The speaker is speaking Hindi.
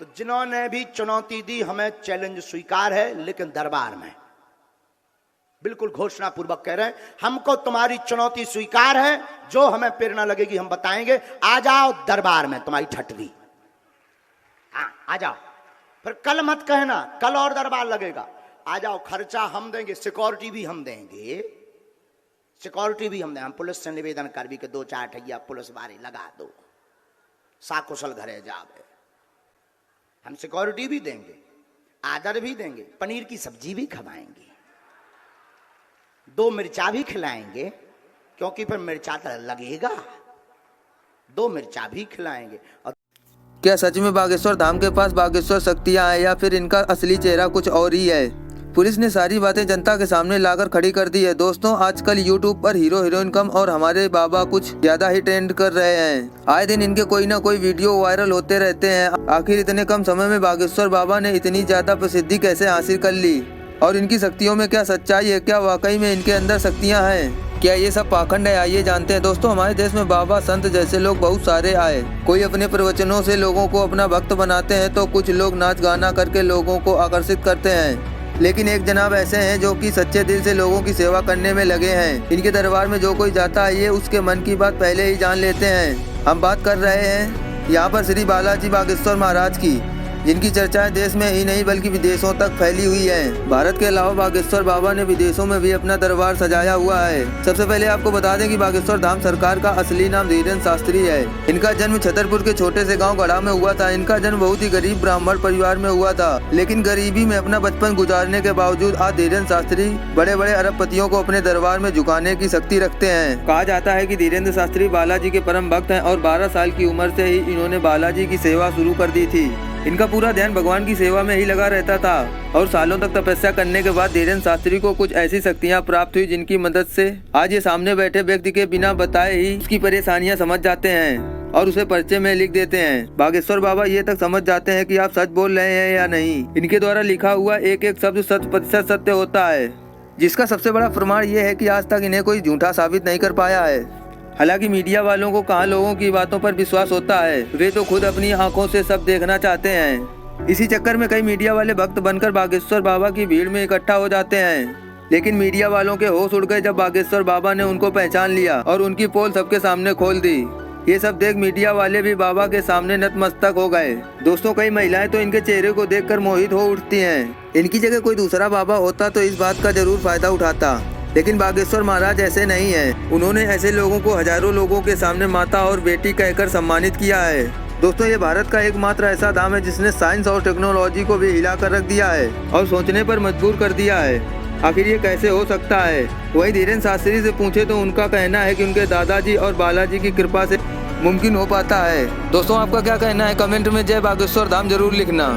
तो जिन्होंने भी चुनौती दी हमें चैलेंज स्वीकार है, लेकिन दरबार में बिल्कुल घोषणा पूर्वक कह रहे हैं हमको तुम्हारी चुनौती स्वीकार है, जो हमें प्रेरणा लगेगी हम बताएंगे। आ जाओ दरबार में तुम्हारी ठटवी, हाँ आ जाओ। फिर कल मत कहना कल और दरबार लगेगा, आ जाओ, खर्चा हम देंगे, सिक्योरिटी भी हम देंगे, सिक्योरिटी भी हम देंगे। हम पुलिस से निवेदन कर भी के 2-4 ठैया पुलिस वाले लगा दो, साकुशल घरे जावे, हम सिक्योरिटी भी देंगे, आदर भी देंगे, पनीर की सब्जी भी खवाएंगे, 2 मिर्चा भी खिलाएंगे, क्योंकि फिर मिर्चा तो लगेगा, 2 मिर्चा भी खिलाएंगे। और क्या सच में बागेश्वर धाम के पास बागेश्वर शक्तियाँ हैं या फिर इनका असली चेहरा कुछ और ही है? पुलिस ने सारी बातें जनता के सामने लाकर खड़ी कर दी है। दोस्तों, आजकल यूट्यूब पर हीरो हीरोइन कम और हमारे बाबा कुछ ज्यादा ही ट्रेंड कर रहे हैं। आए दिन इनके कोई ना कोई वीडियो वायरल होते रहते हैं। आखिर इतने कम समय में बागेश्वर बाबा ने इतनी ज्यादा प्रसिद्धि कैसे हासिल कर ली और इनकी शक्तियों में क्या सच्चाई है? क्या वाकई में इनके अंदर शक्तियाँ हैं? क्या ये सब पाखंड है? आइए जानते हैं। दोस्तों, हमारे देश में बाबा संत जैसे लोग बहुत सारे आए। कोई अपने प्रवचनों से लोगों को अपना भक्त बनाते हैं, तो कुछ लोग नाच गाना करके लोगों को आकर्षित करते हैं। लेकिन एक जनाब ऐसे हैं जो कि सच्चे दिल से लोगों की सेवा करने में लगे हैं। इनके दरबार में जो कोई जाता है ये उसके मन की बात पहले ही जान लेते हैं। हम बात कर रहे हैं यहाँ पर श्री बालाजी बागेश्वर महाराज की, जिनकी चर्चाएं देश में ही नहीं बल्कि विदेशों तक फैली हुई है। भारत के अलावा बागेश्वर बाबा ने विदेशों में भी अपना दरबार सजाया हुआ है। सबसे पहले आपको बता दें कि बागेश्वर धाम सरकार का असली नाम धीरेन्द्र शास्त्री है। इनका जन्म छतरपुर के छोटे से गांव गढ़ा में हुआ था। इनका जन्म बहुत ही गरीब ब्राह्मण परिवार में हुआ था, लेकिन गरीबी में अपना बचपन गुजारने के बावजूद आज धीरेन्द्र शास्त्री बड़े बड़े अरबपतियों को अपने दरबार में झुकाने की शक्ति रखते हैं। कहा जाता है कि धीरेन्द्र शास्त्री बालाजी के परम भक्त हैं और 12 साल की उम्र से ही इन्होंने बालाजी की सेवा शुरू कर दी थी। इनका पूरा ध्यान भगवान की सेवा में ही लगा रहता था और सालों तक तपस्या करने के बाद धीरेन्द्र शास्त्री को कुछ ऐसी शक्तियां प्राप्त हुई जिनकी मदद से आज ये सामने बैठे व्यक्ति के बिना बताए ही उसकी परेशानियां समझ जाते हैं और उसे पर्चे में लिख देते हैं। बागेश्वर बाबा ये तक समझ जाते हैं कि आप सच बोल रहे हैं या नहीं। इनके द्वारा लिखा हुआ एक एक शब्द 100% सत्य होता है, जिसका सबसे बड़ा प्रमाण ये है कि आज तक इन्हें कोई झूठा साबित नहीं कर पाया है। हालांकि मीडिया वालों को कहाँ लोगों की बातों पर विश्वास होता है, वे तो खुद अपनी आंखों से सब देखना चाहते हैं। इसी चक्कर में कई मीडिया वाले भक्त बनकर बागेश्वर बाबा की भीड़ में इकट्ठा हो जाते हैं। लेकिन मीडिया वालों के होश उड़ गए जब बागेश्वर बाबा ने उनको पहचान लिया और उनकी पोल सबके सामने खोल दी। ये सब देख मीडिया वाले भी बाबा के सामने नतमस्तक हो गए। दोस्तों, कई महिलाएं तो इनके चेहरे को देखकर मोहित हो उठती हैं। इनकी जगह कोई दूसरा बाबा होता तो इस बात का जरूर फायदा उठाता, लेकिन बागेश्वर महाराज ऐसे नहीं हैं। उन्होंने ऐसे लोगों को हजारों लोगों के सामने माता और बेटी कहकर सम्मानित किया है। दोस्तों, ये भारत का एकमात्र ऐसा धाम है जिसने साइंस और टेक्नोलॉजी को भी हिला कर रख दिया है और सोचने पर मजबूर कर दिया है। आखिर ये कैसे हो सकता है? वही धीरेन्द्र शास्त्री से पूछे तो उनका कहना है कि उनके दादाजी और बालाजी की कृपा से मुमकिन हो पाता है। दोस्तों, आपका क्या कहना है? कमेंट में जय बागेश्वर धाम जरूर लिखना।